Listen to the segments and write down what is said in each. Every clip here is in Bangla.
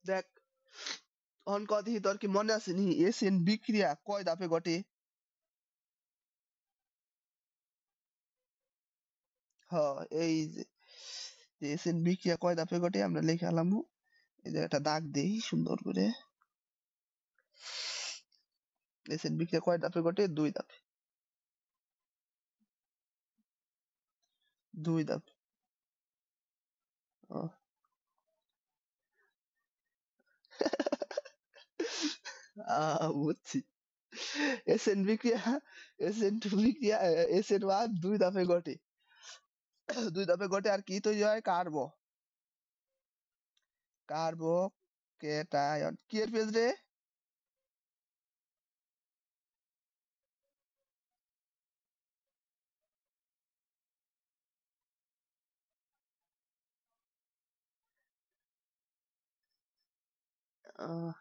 দেখ অন কদি তোর কি মনে আছে নি এসএন বিক্রিয়া কয় ধাপে ঘটে? এই যে এসএন বিক্রিয়া কয় ধাপে ঘটে আমরা লেখালাম। এই যে একটা দাগ দেই সুন্দর করে। এসএন বিক্রিয়া কয় ধাপে ঘটে? 2 ধাপে। 2 ধাপে। বুঝছি। এসএন বিক্রিয়া এসএন টু বিক্রিয়া এসএন ওয়ান 2 ধাপে ঘটে। 2 ধাপে ঘটে আর কি তৈরি হয়? কার্বো-ক্যাটায়ন। কি এর পেজ রে? আহ,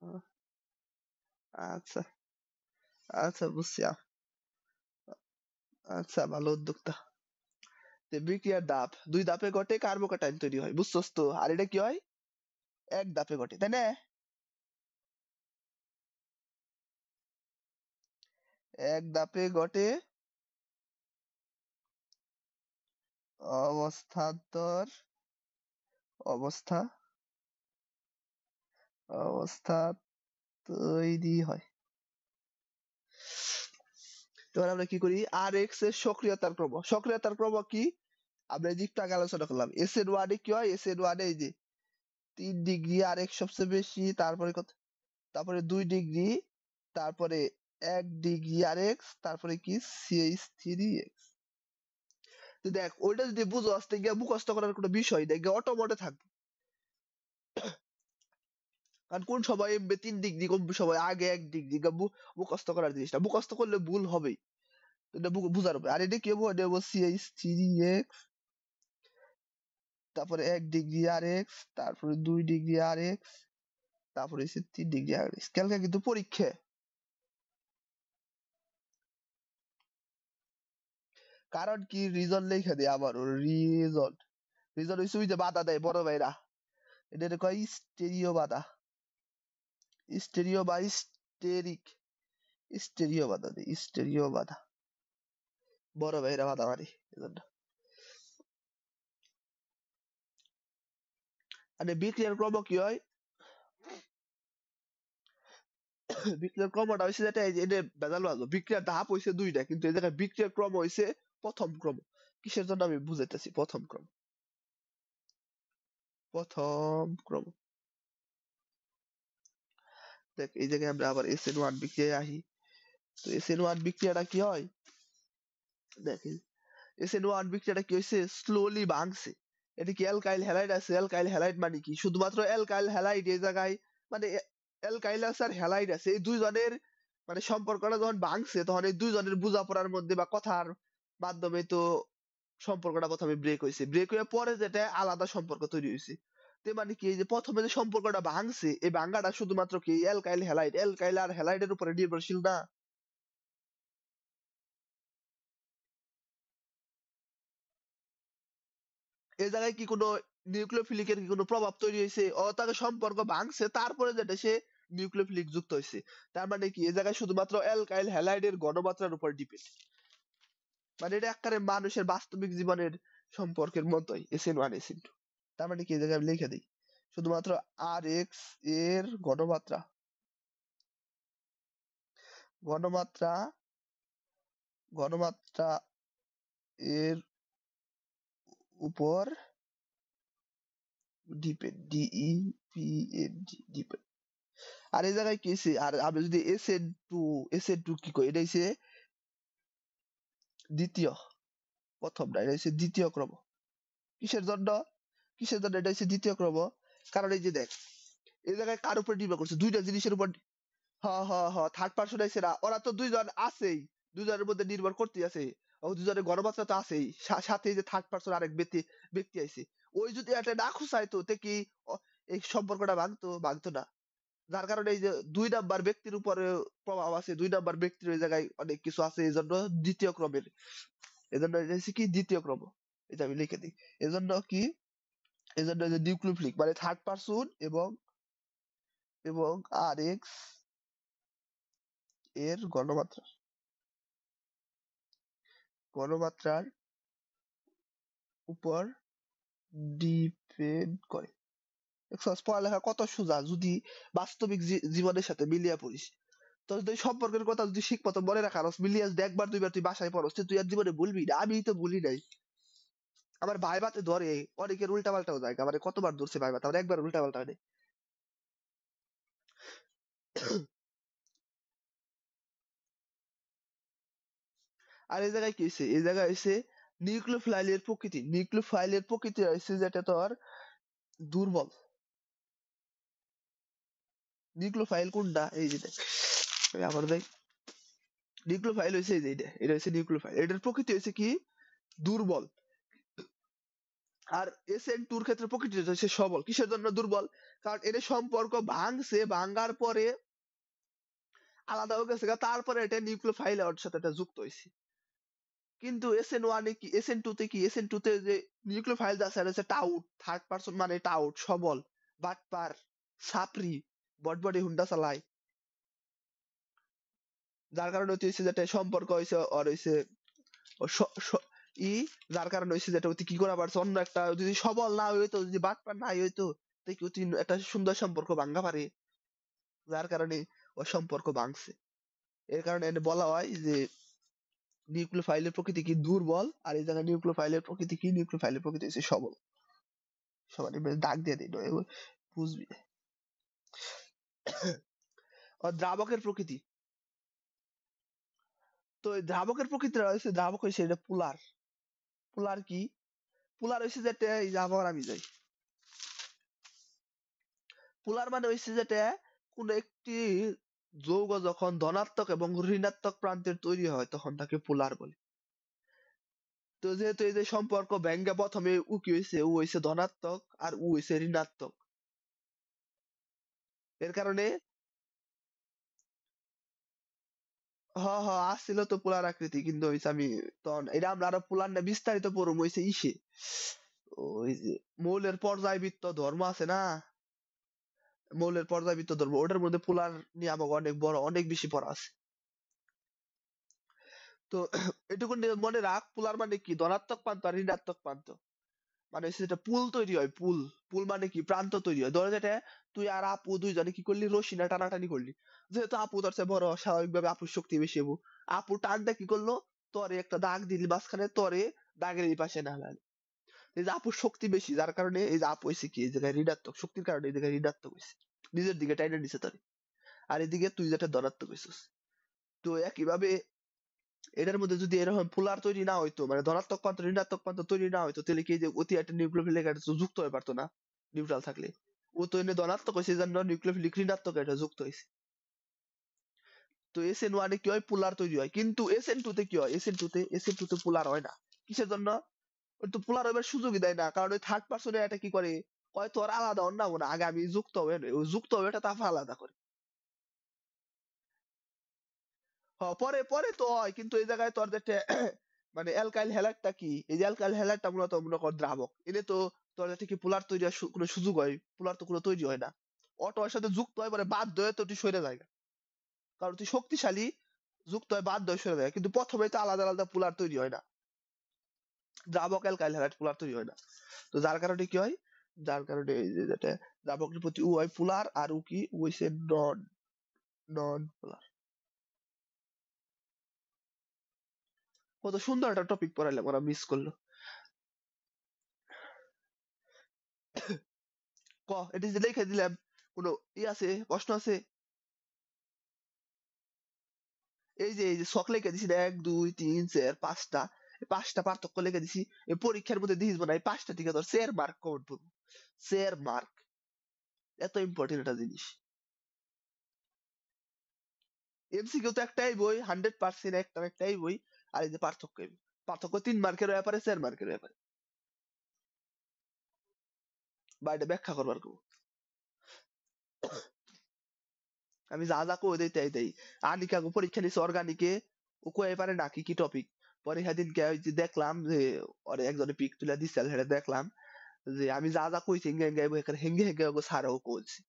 আহ, আচ্ছা আচ্ছা বুঝছি। আচ্ছা ভালো উদ্যোক্তা। বিক্রিয়ার ধাপ 2 ধাপে ঘটে, কার্বোক্যাটায়ন তৈরি হয়, বুঝছস তো? আর এটা কি হয়? 1 ধাপে ঘটে, তাই না? 1 ধাপে ঘটে অবস্থান্তর অবস্থা অবস্থা তৈরি হয়। এবার আমরা কি করি? আর এক্স এর সক্রিয়তার ক্রম কি? আমরা এই দিকটা আগে আলোচনা করলাম। এস এর ওয়ানে কি হয়? এস এর ওয়ানে এই যে 3 ডিগ্রি, আর এক্স সবচেয়ে বেশি, তারপরে কত? তারপরে 2 ডিগ্রি, তারপরে 1 ডিগ্রি আর এক্স, তারপরে কি? CH3 x. দেখ ওইটা যদি বুঝো আস্তে গিয়ে মুখস্থ করার কোনো বিষয় দেখ অটোমোটে থাকবে। কারণ কোন সময় 3 ডিগ্রি, কোন সময় আগে 1 ডিগ্রি মুখস্থ করার জিনিসটা মুখস্থ করলে ভুল হবেই। এটা বুঝার উপরে। আর এটা কি হবো? এটা হবো CH3 এক্স, তারপরে 1 ডিগ্রি আর এক্স, তারপরে 2 ডিগ্রি আর এক্স, তারপরে হচ্ছে 3 ডিগ্রি আর এক্স। কালকে কিন্তু পরীক্ষা। কারণ কি? রিজন লেখা দেয় আবার রিজন। রিজন হইছে ওই যে বাধা দেয় বড় ভাইরা, এটা কয় স্টেরিও বাধা। স্টেরিও বা স্টেরিক, স্টেরিও বাধা দেয়, স্টেরিও বাধা। বড় ভাইরা বাধা মারি এজন্য। মানে বিক্রিয়ার ক্রম কি হয়? বিক্রিয়ার ক্রমটা হইছে যেটা, এই যে এটা ভেজাল বাজলো। বিক্রিয়ার ধাপ হইছে 2টা, কিন্তু এই জায়গায় বিক্রিয়ার ক্রম হইছে প্রথম ক্রম। কিসের জন্য আমি বুঝাইতেছি? প্রথম ক্রম। প্রথম ক্রম। দেখ এই জায়গায় আমরা আবার SN1 বিক্রিয়ায় আসি। তো SN1 বিক্রিয়াটা কি হয়? দেখেন SN1 বিক্রিয়াটা কি হয়েছে? স্লোলি ভাঙছে। এটা কি অ্যালকাইল হ্যালাইড আছে? অ্যালকাইল হ্যালাইড মানে কি? শুধুমাত্র অ্যালকাইল হ্যালাইড এই জায়গায়, মানে অ্যালকাইল আছে আর হ্যালাইড আছে, এই দুইজনের মানে সম্পর্কটা যখন ভাঙছে তখন এই দুইজনের বোঝাপড়ার মধ্যে বা কথার মাধ্যমে তো সম্পর্কটা প্রথমে ব্রেক হয়েছে। ব্রেক হয়ে পরে যেটা আলাদা সম্পর্ক তৈরি হয়েছে। তে মানে কি? এই যে প্রথমে যে সম্পর্কটা ভাঙছে, এই ভাঙাটা শুধুমাত্র কি অ্যালকাইল হ্যালাইড, অ্যালকাইল আর হ্যালাইডের উপরে নির্ভরশীল না? এই জায়গায় কি কোনো নিউক্লিওফিলিকের কি কোনো প্রভাব তৈরি হয়েছে? তাদের সম্পর্ক ভাঙছে, তারপরে যেটা সে নিউক্লিওফিলিক যুক্ত হয়েছে। তার মানে কি? এই জায়গায় শুধুমাত্র অ্যালকাইল হ্যালাইডের ঘনমাত্রার উপর ডিপেন্ড। মানে এটা একবারে মানুষের বাস্তবিক জীবনের সম্পর্কের মতোই, SN1 SN2। তার মানে কি? এই জায়গায় আমি লিখে দিই শুধুমাত্র আর এক্স এর ঘনমাত্রা ঘনমাত্রা ঘনমাত্রা এর উপর ডিপেন্ড, ডিপেন্ড। আর এই জায়গায় কি হইছে? আর আমি যদি SN2 কি কই? এটা হইছে দ্বিতীয়, প্রথম না, এটা হচ্ছে দ্বিতীয় ক্রম। কিসের জন্য? কিসের জন্য এটা হচ্ছে দ্বিতীয় ক্রম? কারণ এই যে দেখ এই জায়গায় কার উপর নির্ভর করছে? দুইটা জিনিসের উপর। থার্ড পার্সন আইছে না, ওরা তো দুইজন আছেই, দুইজনের মধ্যে নির্ভর করতে আছে। ও দুজনের গণমাত্রা তো আছেই, সাথে এই যে থার্ড পার্সন আরেক ব্যক্তি ব্যক্তি আইছে। ওই যদি এটা না খুঁচাইতো তে কি এই সম্পর্কটা ভাঙতো না। যার কারণে এই যে 2 নাম্বার ব্যক্তির উপরে প্রভাব আছে, 2 নাম্বার ব্যক্তির ওই জায়গায় অনেক কিছু আছে, এই জন্য দ্বিতীয় ক্রমের। এজন্য এটা হচ্ছে কি দ্বিতীয় ক্রম। এটা আমি লিখে দিই। এজন্য কি, এজন্য যে নিউক্লিওফিলিক মানে থার্ড পারসন এবং এবং আর এক্স এর গণমাত্রার উপর ডিপেন্ড করে। দেখছস পড়ালেখা কত সোজা যদি বাস্তবিক জীবনের সাথে মিলিয়ে পড়িস। তোর যদি সম্পর্কের কথা যদি শিখ তো মনে রাখার মিলিয়ে যদি একবার দুইবার তুই বাসায় পড়স তুই আর জীবনে ভুলবি না। আমি তো ভুলি নাই। আমার ভাইবাতে ধরে অনেকের উল্টা পাল্টাও যায়, আমার কতবার ধরছে ভাইবাতে, আমার একবার উল্টা পাল্টা হয়নি। আর এই জায়গায় কি হয়েছে, এই জায়গায় হয়েছে নিউক্লিওফাইলের প্রকৃতি, নিউক্লিওফাইলের প্রকৃতি হয়েছে যেটা তোর দুর্বল। নিউক্লিওফাইল কোনটা, এই যে দেখ আবার দেখ, নিউক্লিওফাইল হয়েছে এই যে এটা হচ্ছে নিউক্লিওফাইল, এটার প্রকৃতি হয়েছে কি দুর্বল। আর SN2 এর ক্ষেত্রে প্রকৃতি হচ্ছে সবল। কিসের জন্য দুর্বল? কারণ এর সম্পর্ক ভাঙছে, ভাঙার পরে আলাদা হয়ে গেছে, তারপরে এটা নিউক্লিওফাইল ওর সাথে এটা যুক্ত হয়েছে। কিন্তু SN1 এ কি, SN2 তে কি, SN2 তে যে নিউক্লিওফাইল আছে এটা হচ্ছে টাউট, থার্ড পারসন মানে টাউট, সবল, বাটপার, সাপরি, বটবডি হুন্ডা চালায়। যার কারণে হচ্ছে যেটা সম্পর্ক হয়েছে আর হয়েছে ই, যার কারণে হয়েছে যেটা অতি কি করা পারছে অন্য একটা, যদি সবল না হইতো, যদি বাটপার না হইতো তাই কি অতি একটা সুন্দর সম্পর্ক ভাঙ্গা পারে। যার কারণে ও সম্পর্ক ভাঙছে। এর কারণে বলা হয় যে নিউক্লিওফাইলের প্রকৃতি কি দুর্বল, আর এই জায়গায় নিউক্লিওফাইলের প্রকৃতি কি, নিউক্লিওফাইলের প্রকৃতি হচ্ছে সবল। সবাই দাগ দিয়ে দিই নয় বুঝবি। আর দ্রাবকের প্রকৃতি, তো দ্রাবকের প্রকৃতি হচ্ছে, দ্রাবক হয়েছে এটা পোলার। পোলার কি, পোলার হয়েছে যেটা, এই যে আবার আমি যাই, পোলার মানে হয়েছে যেটা কোন একটি যৌগ যখন ধনাত্মক এবং ঋণাত্মক প্রান্তের তৈরি হয় তখন তাকে পোলার বলে। তো যেহেতু এই যে সম্পর্ক ব্যাঙ্গে প্রথমে উ কি হয়েছে, ও হয়েছে ধনাত্মক আর উ হয়েছে ঋণাত্মক, এর কারণে আসছিল তো পোলার আকৃতি, কিন্তু হইছে আমি তখন এটা আমরা আরো পোলার না বিস্তারিত পড়বো হইছে ইসে, ওই যে মৌলের পর্যায়বৃত্ত ধর্ম আছে না, মৌলের পর্যায়বৃত্ত ধর্ম, ওটার মধ্যে পোলার নিয়ে আমাকে অনেক বড় অনেক বেশি পড়া আছে। তো এটুকু মনে রাখ, পোলার মানে কি ধনাত্মক প্রান্ত আর ঋণাত্মক প্রান্ত, মানে হচ্ছে যেটা পুল তৈরি হয়, পুল, পুল মানে কি প্রান্ত তৈরি হয়। ধরো যেটা তুই আর আপু দুইজনে কি করলি, রশি না টানাটানি করলি, যেহেতু আপু তোর চেয়ে বড় স্বাভাবিকভাবে আপুর শক্তি বেশি হবো, আপু টান দিয়ে কি করলো, তরে একটা দাগ দিলি মাঝখানে, তরে দাগের এই পাশে না লাগলো। এই যে আপুর শক্তি বেশি, যার কারণে এই যে আপু হয়েছে কি এই জায়গায় ঋণাত্মক, শক্তির কারণে এই জায়গায় ঋণাত্মক হয়েছে, নিজের দিকে টাইনে নিছে তরে, আর এদিকে তুই যেটা ধনাত্মক হয়েছিস। তো একইভাবে এটার মধ্যে যদি এরকম পোলার তৈরি না হইতো, মানে ধনাত্মক প্রান্ত ঋণাত্মক প্রান্ত তৈরি না হইতো, তাহলে কি এই যে অতি একটা নিউক্লিওফিলিক অ্যাসিড যুক্ত হয়ে পারতো না, নিউট্রাল থাকলে। ও তো এনে ধনাত্মক হয়েছে, জন্য নিউক্লিওফিলিক ঋণাত্মক এটা যুক্ত হয়েছে। তো SN1 এ কি হয়, পোলার তৈরি হয়, কিন্তু SN2 তে কি হয়, SN2 তে পোলার হয় না। কিসের জন্য? ওই তো পোলার হবার সুযোগই দেয় না, কারণ ওই থার্ড পারসনে এটা কি করে, কয় তোর আলাদা অন্য না, আগে আমি যুক্ত হবে, ওই যুক্ত হবে এটা তারপর আলাদা করে। পরে পরে তো হয়, কিন্তু এই জায়গায় তোর যেটা মানে অ্যালকাইল হ্যালাইডটা কি, এই যে অ্যালকাইল হ্যালাইডটা মূলত মনে কর দ্রাবক, এনে তো তোর যেটা কি পোলার তৈরি হওয়ার কোনো সুযোগ হয়, পোলার তো কোনো তৈরি হয় না। অটো এর সাথে যুক্ত হয় পরে বাধ্য হয়ে তো তুই সরে যায়, কারণ তুই শক্তিশালী, যুক্ত হয় বাধ্য হয়ে সরে যায়, কিন্তু প্রথমে তো আলাদা আলাদা পোলার তৈরি হয় না, দ্রাবক অ্যালকাইল হ্যালাইড পোলার তৈরি হয় না। তো যার কারণে কি হয়, যার কারণে এই যে যেটা দ্রাবকের প্রতি উ হয় পোলার, আর উ কি, উ হইছে নন, নন পোলার। কত সুন্দর একটা টপিক পড়াইলাম, ওরা মিস করলো। এটা যে লিখে দিলাম, কোনো আছে, প্রশ্ন আছে? এই যে ছক লিখে দিছি, 1 2 3 4 5টা, পাঁচটা পার্থক্য লিখে দিছি। এই পরীক্ষার মধ্যে দিস না, এই 5টা থেকে তোর 4 মার্ক কমন পাবো, 4 মার্ক, এত ইম্পর্টেন্ট একটা জিনিস। MCQ তো একটাই বই, 100% একটাই বই। আর এই যে পার্থক্য, পার্থক্য 3 মার্কের ব্যাপারে, 4 মার্কের ব্যাপারে, বা এটা ব্যাখ্যা করবার কেউ, আমি যা যা কই দেই তাই দেই। আনিকা পরীক্ষা নিছে অর্গানিকে, ও কয়ে পারে না কি কি টপিক, পরে সেদিনকে ওই যে দেখলাম যে ওরে একজনে পিক তুলে দিছে সেটা দেখলাম যে আমি যা যা কইছি হেঙ্গে হেঙ্গে হেঙ্গে হেঙ্গে ওকে স্যারও কইছি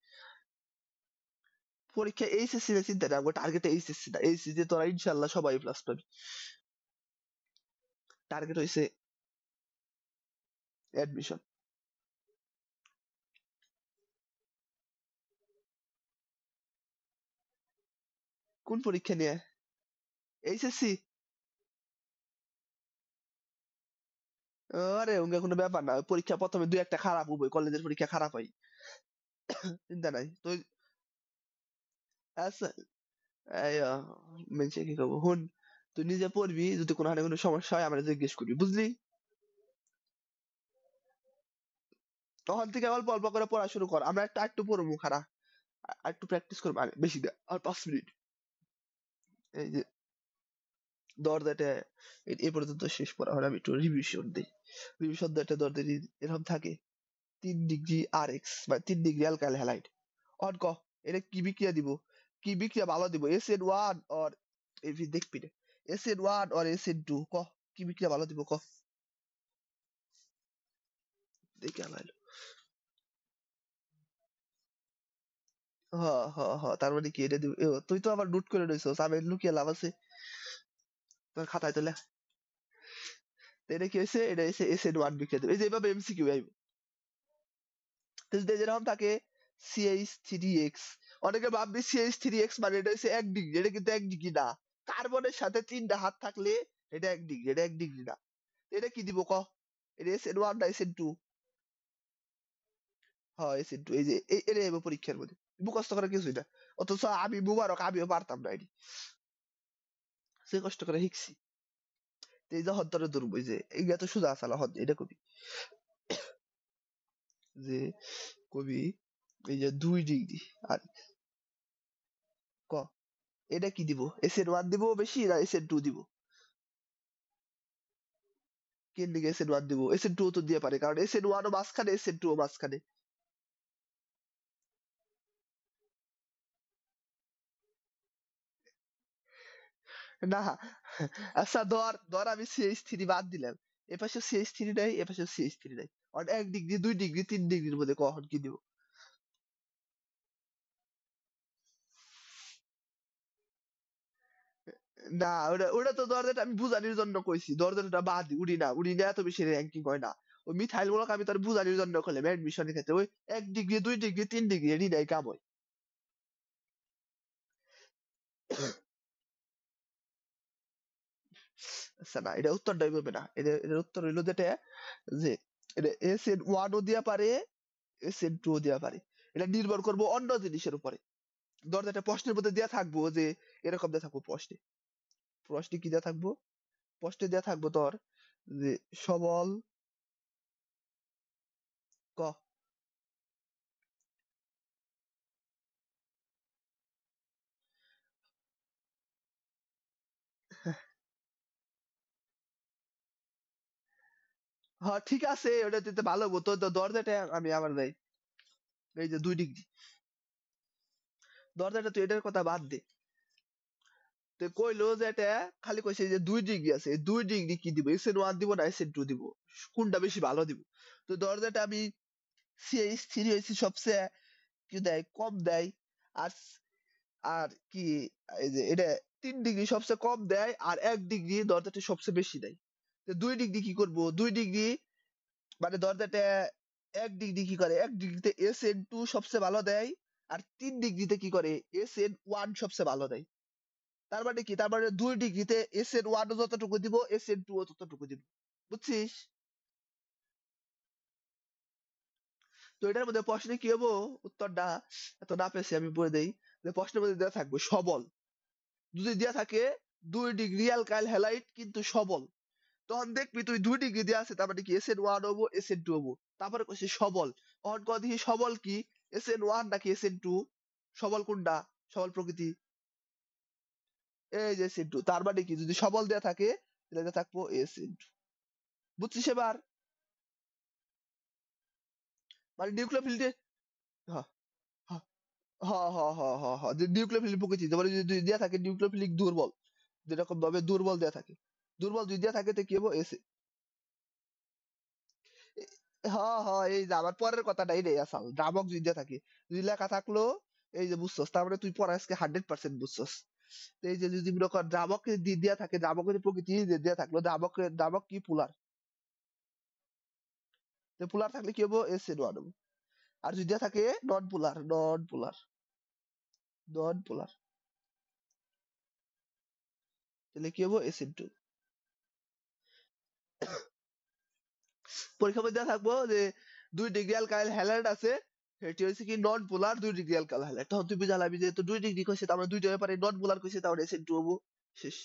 পরীক্ষা এইচএসসি এর চিন্তা না টার্গেট এইচএসসি না এইচএসসি তে তোরা ইনশাআল্লাহ সবাই প্লাস পাবি টার্গেট হইছে অ্যাডমিশন কোন পরীক্ষা নিয়ে এইচএসসি আরে ওঙ্গা কোনো ব্যাপার না পরীক্ষা প্রথমে দুই একটা খারাপ হবে কলেজের পরীক্ষা খারাপ হয় চিন্তা নাই তো আচ্ছা এই মেনছে কি করবো হুন তুই নিজে পড়বি যদি কোনো হানে কোনো সমস্যা হয় আমরা জিজ্ঞেস করবি বুঝলি তখন থেকে অল্প অল্প করে পড়া শুরু কর আমরা একটু পড়বো খারা আর একটু প্র্যাকটিস করবো আর বেশি দে আর 5 মিনিট এই যে দরজাটা এ পর্যন্ত শেষ পড়া হলে আমি একটু রিভিশন দিই রিভিশন দিতে দরজা এরকম থাকে 3 ডিগ্রি আর এক্স মানে 3 ডিগ্রি অ্যালকাইল হ্যালাইড অন ক এটা কি বিক্রিয়া দিব কি বিক্রিয়া ভালো দিব SN1 অর এই দেখবি না SN1 অর SN2 ক কি বিক্রিয়া ভালো দিব ক দেখে ভালো হ হ হ তার মানে কি এটা দিব তুই তো আবার নোট করে রইছস আমি লুকিয়ে লাভ আছে তোর খাতায় তো লেখ এটা কি হয়েছে এটা হচ্ছে SN1 বিক্রিয়া দিব এই যে এইভাবে MCQ আইব যেরকম থাকে CH3X অনেকে ভাববে CH3X মানে এটা হচ্ছে 1 ডিগ্রি এটা কিন্তু 1 ডিগ্রি না কার্বনের সাথে 3টা হাত থাকলে এটা 1 ডিগ্রি এটা 1 ডিগ্রি না এটা কি দিব ক এটা SN1 না SN2 হ্যাঁ SN2 এই যে এটা এবার পরীক্ষার মধ্যে মুখস্থ করা কিছুই না অথচ আমি মুবারক আমিও পারতাম না এটি সে কষ্ট করে শিখছি এই যে হন্তরে ধরবো এই যে এইটা তো সোজা আসালা হদ এটা কবি যে কবি এই যে 2 ডিগ্রি আর ক এটা কি দিব SN1 দিব বেশি না SN2 দিব কেন দিকে SN1 দিব SN2 তো দিয়ে পারে কারণ SN1 ও মাঝখানে SN2 ও মাঝখানে না আচ্ছা ধর আমি CH3 বাদ দিলাম এপাশে CH3 নাই এপাশে CH3 নাই আর 1 ডিগ্রি 2 ডিগ্রি 3 ডিগ্রির মধ্যে কখন কি দিব না ওটা ওটা তো দরজাটা আমি বুঝানির জন্য কইছি দরজাটা বাদ উড়ি না এত বেশি র্যাঙ্কিং হয় না ওই মিথাইল গুলোকে আমি তার বুঝানির জন্য করলাম অ্যাডমিশনের ক্ষেত্রে ওই 1 ডিগ্রি 2 ডিগ্রি 3 ডিগ্রি এরই নাই কাম হয় আচ্ছা না এটা উত্তরটাই বলবে না এটার উত্তর হইলো যেটা যে এটা SN1 ও দিয়া পারে SN2 ও দিয়া পারে এটা নির্ভর করবো অন্য জিনিসের উপরে দরজাটা প্রশ্নের মধ্যে দেয়া থাকবো যে এরকম দেয়া থাকবো প্রশ্নে কি দেয়া থাকবো প্রশ্নে দেয়া থাকবো তোর যে সবল ক হ্যাঁ ঠিক আছে ওটা দিতে ভালো হবো তো দরজাটা আমি আবার যাই এই যে 2 ডিগ্রি দরজাটা তুই এটার কথা বাদ দে তো কইলো যে এটা খালি কইছে যে 2 ডিগ্রি আছে 2 ডিগ্রি কি দিব SN1 দিব না SN2 দিব কোনটা বেশি ভালো দিব তো দরজাটা আমি CH3 হয়েছে সবচেয়ে কি দেয় কম দেয় আর আর কি এই যে এটা 3 ডিগ্রি সবচেয়ে কম দেয় আর 1 ডিগ্রি দরজাটা সবচেয়ে বেশি দেয় তো 2 ডিগ্রি কি করব 2 ডিগ্রি মানে দরজাটা 1 ডিগ্রি কি করে 1 ডিগ্রিতে SN2 সবচেয়ে ভালো দেয় আর 3 ডিগ্রিতে কি করে SN1 সবচেয়ে ভালো দেয় তার মানে কি তার মানে 2 ডিগ্রিতে SN1 ও যতটুকু দিব SN2 ও ততটুকু দিব বুঝছিস তো এটার মধ্যে প্রশ্নে কি হবো উত্তরটা এত না পেয়েছি আমি বলে দেই যে প্রশ্নের মধ্যে দেওয়া থাকবে সবল যদি দেওয়া থাকে 2 ডিগ্রি অ্যালকাইল হ্যালাইড কিন্তু সবল তখন দেখবি তুই 2 ডিগ্রি দেওয়া আছে তার মানে কি SN1 হবো SN2 হবো তারপরে কইছে সবল তখন কয় দেখি সবল কি SN1 নাকি SN2 সবল কোনটা সবল প্রকৃতি এই যে SN2 তার মানে কি যদি সবল দেওয়া থাকে তাহলে থাকবো SN2 বুঝছিস এবার মানে নিউক্লিওফিলিটে হ্যাঁ হ্যাঁ হ্যাঁ হ্যাঁ হ্যাঁ হ্যাঁ হ্যাঁ যে নিউক্লিওফিলিক প্রকৃতি তোমার যদি দেওয়া থাকে নিউক্লিওফিলিক দুর্বল যেরকম ভাবে দুর্বল দেওয়া থাকে দুর্বল দুই দিয়া থাকে তো কি হবো এসে। হ্যাঁ হ্যাঁ, এই যে আমার পরের কথাটা এটাই আসল, দ্রাবক যদি দিয়া থাকে, যদি লেখা থাকলো এই যে বুঝছস, তার মানে তুই পড়া আজকে 100% বুঝছস। তো এই যে যদি মনে কর দ্রাবক দিয়া থাকে, দ্রাবকের প্রকৃতি দিয়া থাকলো, দ্রাবক কি পোলার, তো পোলার থাকলে কি হবো SN1 হবো। আর যদি দিয়া থাকে নন পোলার তাহলে কি হবো SN2। পরীক্ষা মধ্যে থাকবো যে 2 ডিগ্রি অ্যালকাইল হ্যালাইড আছে, সেটি হচ্ছে কি নন পোলার 2 ডিগ্রি অ্যালকাইল হ্যালাইড, তখন তুই বুঝালাবি যে তো 2 ডিগ্রি কইছে, তার মানে দুইটা ব্যাপারে নন পোলার কইছে, তাহলে SN2 হবো। শেষ।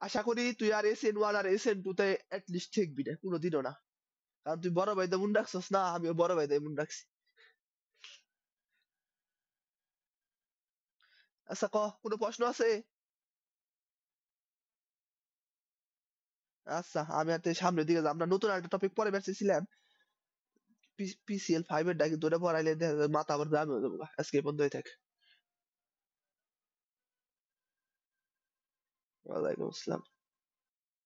আশা করি তুই আর SN1 আর SN2 তে লিস্ট ঠেকবি না কোনোদিনও না, কারণ তুই বড় ভাই মন রাখছস না, আমিও বড় ভাই মন রাখছি। আচ্ছা ক, কোনো প্রশ্ন আছে? আচ্ছা আমি আর তুই সামনের দিকে যাই, আমরা নতুন একটা টপিক পরে বেঁচেছিলাম, PCL 5 এর ডাকি ধরে পড়াইলে দেখা যায় মাথা আবার জাম হয়ে যাবো, আজকে এই পর্যন্তই থাক। ওয়ালাইকুম আসসালাম।